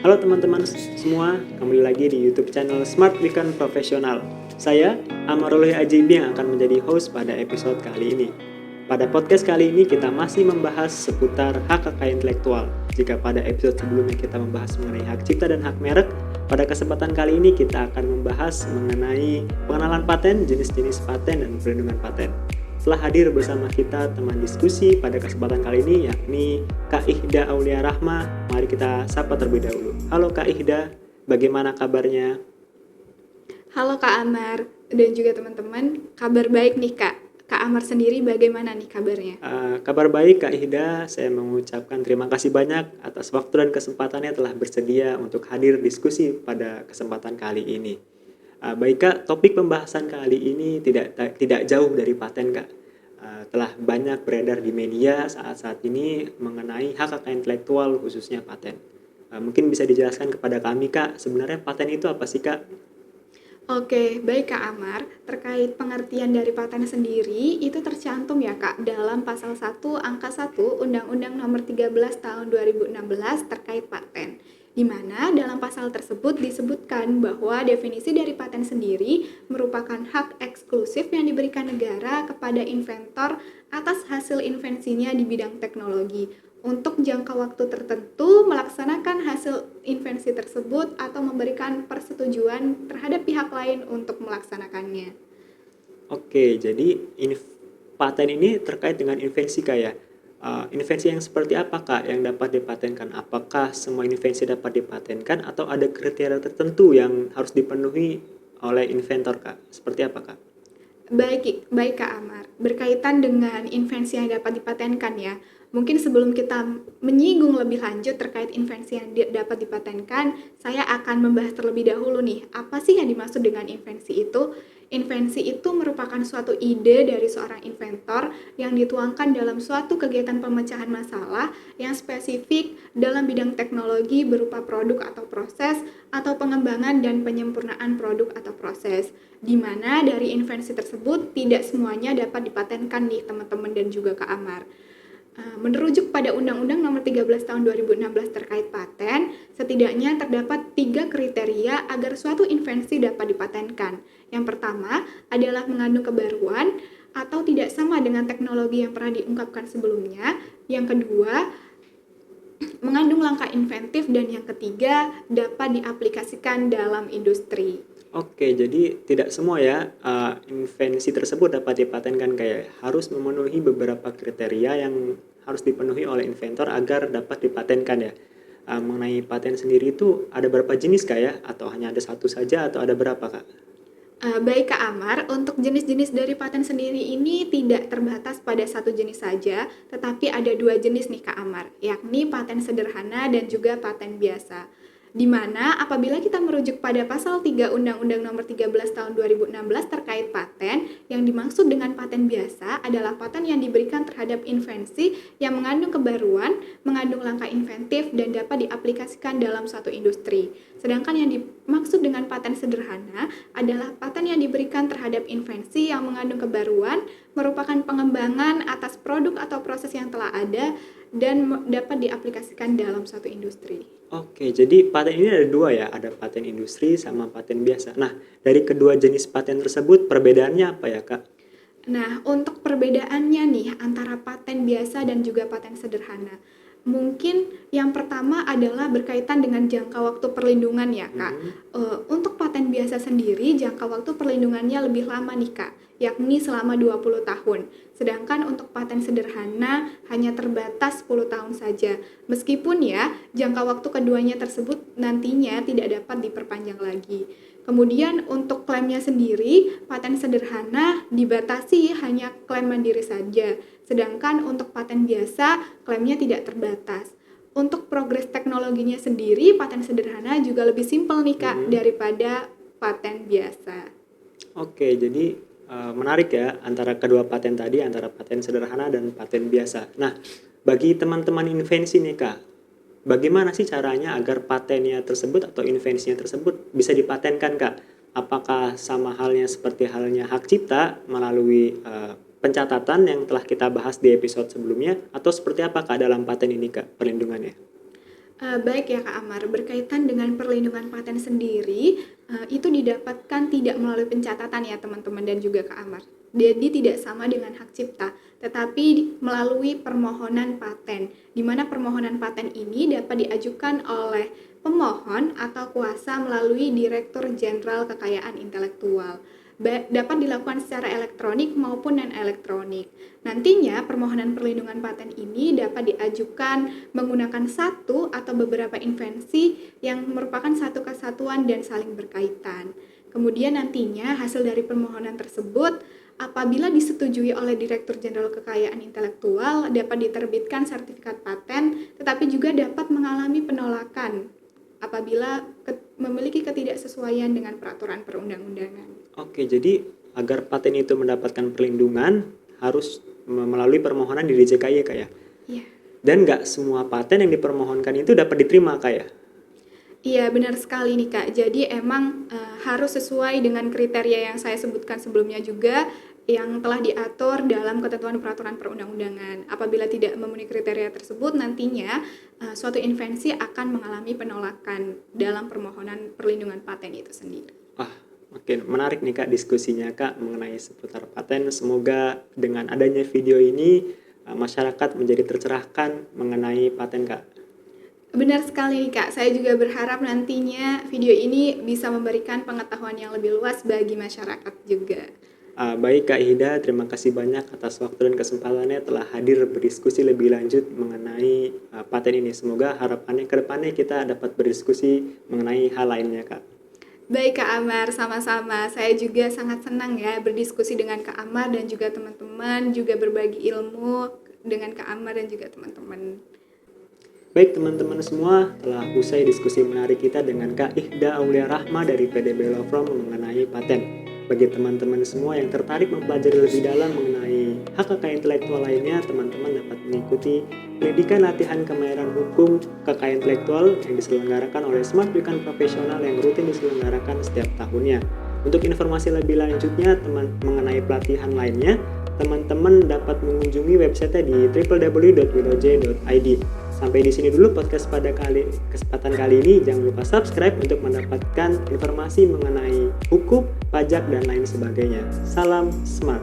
Halo teman-teman semua, kembali lagi di YouTube channel Smart Weekend Profesional. Saya Amarullah Ajibi yang akan menjadi host pada episode kali ini. Pada podcast kali ini kita masih membahas seputar hak kekayaan intelektual. Jika pada episode sebelumnya kita membahas mengenai hak cipta dan hak merek, pada kesempatan kali ini kita akan membahas mengenai pengenalan paten, jenis-jenis paten, dan perlindungan paten. Telah hadir bersama kita teman diskusi pada kesempatan kali ini yakni Kak Ihda Aulia Rahma. Mari kita sapa terlebih dahulu. Halo Kak Ihda, bagaimana kabarnya? Halo Kak Amar dan juga teman-teman, kabar baik nih Kak. Kak Amar sendiri bagaimana nih kabarnya? Kabar baik Kak Ihda, saya mengucapkan terima kasih banyak atas waktu dan kesempatannya telah bersedia untuk hadir diskusi pada kesempatan kali ini. Baik Kak, topik pembahasan kali ini tidak jauh dari paten Kak. Telah banyak beredar di media saat ini mengenai hak kekayaan intelektual khususnya paten. Mungkin bisa dijelaskan kepada kami Kak, sebenarnya paten itu apa sih Kak? Oke, baik Kak Amar. Terkait pengertian dari paten sendiri, itu tercantum ya Kak dalam pasal 1 angka 1 Undang-Undang Nomor 13 Tahun 2016 terkait paten. Di mana dalam pasal tersebut disebutkan bahwa definisi dari paten sendiri merupakan hak eksklusif yang diberikan negara kepada inventor atas hasil invensinya di bidang teknologi untuk jangka waktu tertentu melaksanakan hasil invensi tersebut atau memberikan persetujuan terhadap pihak lain untuk melaksanakannya. Oke, jadi paten ini terkait dengan invensi Kak ya. Invensi yang seperti apa Kak yang dapat dipatenkan? Apakah semua invensi dapat dipatenkan atau ada kriteria tertentu yang harus dipenuhi oleh inventor Kak? Seperti apa Kak? Baik, baik Kak Amar. Berkaitan dengan invensi yang dapat dipatenkan ya, mungkin sebelum kita menyinggung lebih lanjut terkait invensi yang dapat dipatenkan, saya akan membahas terlebih dahulu nih, apa sih yang dimaksud dengan invensi itu? Invensi itu merupakan suatu ide dari seorang inventor yang dituangkan dalam suatu kegiatan pemecahan masalah yang spesifik dalam bidang teknologi berupa produk atau proses atau pengembangan dan penyempurnaan produk atau proses, di mana dari invensi tersebut tidak semuanya dapat dipatenkan nih teman-teman dan juga Kak Amar. Menerujuk pada Undang-Undang Nomor 13 Tahun 2016 terkait paten, setidaknya terdapat 3 kriteria agar suatu invensi dapat dipatenkan. Yang pertama adalah mengandung kebaruan atau tidak sama dengan teknologi yang pernah diungkapkan sebelumnya. Yang kedua, mengandung langkah inventif, dan yang ketiga dapat diaplikasikan dalam industri. Oke, jadi tidak semua ya invensi tersebut dapat dipatenkan, kayak harus memenuhi beberapa kriteria yang harus dipenuhi oleh inventor agar dapat dipatenkan ya. Mengenai paten sendiri itu ada berapa jenis Kak ya? Atau hanya ada satu saja atau ada berapa Kak? Baik Kak Amar, untuk jenis-jenis dari paten sendiri ini tidak terbatas pada satu jenis saja, tetapi ada 2 jenis nih Kak Amar, yakni paten sederhana dan juga paten biasa. Di mana apabila kita merujuk pada pasal 3 Undang-Undang Nomor 13 Tahun 2016 terkait paten, yang dimaksud dengan paten biasa adalah paten yang diberikan terhadap invensi yang mengandung kebaruan, mengandung langkah inventif dan dapat diaplikasikan dalam suatu industri. Sedangkan yang dimaksud dengan paten sederhana adalah paten yang diberikan terhadap invensi yang mengandung kebaruan, merupakan pengembangan atas produk atau proses yang telah ada dan dapat diaplikasikan dalam suatu industri. Oke, jadi paten ini ada dua ya, ada paten industri sama paten biasa. Nah, dari kedua jenis paten tersebut perbedaannya apa ya Kak? Nah, untuk perbedaannya nih antara paten biasa dan juga paten sederhana. Mungkin yang pertama adalah berkaitan dengan jangka waktu perlindungan ya Kak. Mhm. Untuk paten biasa sendiri jangka waktu perlindungannya lebih lama nih Kak, yakni selama 20 tahun. Sedangkan untuk paten sederhana hanya terbatas 10 tahun saja. Meskipun ya jangka waktu keduanya tersebut nantinya tidak dapat diperpanjang lagi. Kemudian untuk klaimnya sendiri, paten sederhana dibatasi hanya klaim mandiri saja. Sedangkan untuk paten biasa, klaimnya tidak terbatas. Untuk progres teknologinya sendiri, paten sederhana juga lebih simpel nih Kak Mhm. daripada paten biasa. Oke, jadi menarik ya antara kedua paten tadi, antara paten sederhana dan paten biasa. Nah, bagi teman-teman invensi nih Kak, bagaimana sih caranya agar patennya tersebut atau invensinya tersebut bisa dipatenkan Kak? Apakah sama halnya seperti halnya hak cipta melalui pencatatan yang telah kita bahas di episode sebelumnya, atau seperti apa Kak dalam paten ini Kak perlindungannya? Baik ya Kak Amar, berkaitan dengan perlindungan paten sendiri, itu didapatkan tidak melalui pencatatan ya teman-teman dan juga Kak Amar. Jadi tidak sama dengan hak cipta, tetapi melalui permohonan paten, di mana permohonan paten ini dapat diajukan oleh pemohon atau kuasa melalui Direktur Jenderal Kekayaan Intelektual. Dapat dilakukan secara elektronik maupun non-elektronik. Nantinya permohonan perlindungan paten ini dapat diajukan menggunakan satu atau beberapa invensi yang merupakan satu kesatuan dan saling berkaitan. Kemudian nantinya hasil dari permohonan tersebut apabila disetujui oleh Direktur Jenderal Kekayaan Intelektual dapat diterbitkan sertifikat paten, tetapi juga dapat mengalami penolakan apabila memiliki ketidaksesuaian dengan peraturan perundang-undangan. Oke, jadi agar paten itu mendapatkan perlindungan harus melalui permohonan di DJKI ya Kak ya? Iya. Dan nggak semua paten yang dipermohonkan itu dapat diterima Kak ya? Iya, benar sekali nih Kak. Jadi emang harus sesuai dengan kriteria yang saya sebutkan sebelumnya juga yang telah diatur dalam ketentuan peraturan perundang-undangan. Apabila tidak memenuhi kriteria tersebut, nantinya suatu invensi akan mengalami penolakan dalam permohonan perlindungan paten itu sendiri. Wah, makin menarik nih Kak diskusinya Kak mengenai seputar paten. Semoga dengan adanya video ini masyarakat menjadi tercerahkan mengenai paten Kak. Benar sekali nih Kak, saya juga berharap nantinya video ini bisa memberikan pengetahuan yang lebih luas bagi masyarakat juga. Baik Kak Ida, terima kasih banyak atas waktu dan kesempatannya telah hadir berdiskusi lebih lanjut mengenai paten ini. Semoga harapannya ke depannya kita dapat berdiskusi mengenai hal lainnya Kak. Baik Kak Amar, sama-sama. Saya juga sangat senang ya berdiskusi dengan Kak Amar dan juga teman-teman, juga berbagi ilmu dengan Kak Amar dan juga teman-teman. Baik teman-teman semua, telah usai diskusi menarik kita dengan Kak Ihda Aulia Rahma dari PDB Law Firm mengenai paten. Bagi teman-teman semua yang tertarik mempelajari lebih dalam mengenai hak kekayaan intelektual lainnya, teman-teman dapat mengikuti pendidikan latihan kemahiran hukum kekayaan intelektual yang diselenggarakan oleh Smart Weekend Profesional yang rutin diselenggarakan setiap tahunnya. Untuk informasi lebih lanjutnya mengenai pelatihan lainnya, teman-teman dapat mengunjungi website di www.wiloj.id. Sampai di sini dulu podcast pada kesempatan kali ini. Jangan lupa subscribe untuk mendapatkan informasi mengenai hukum, pajak, dan lain sebagainya. Salam smart.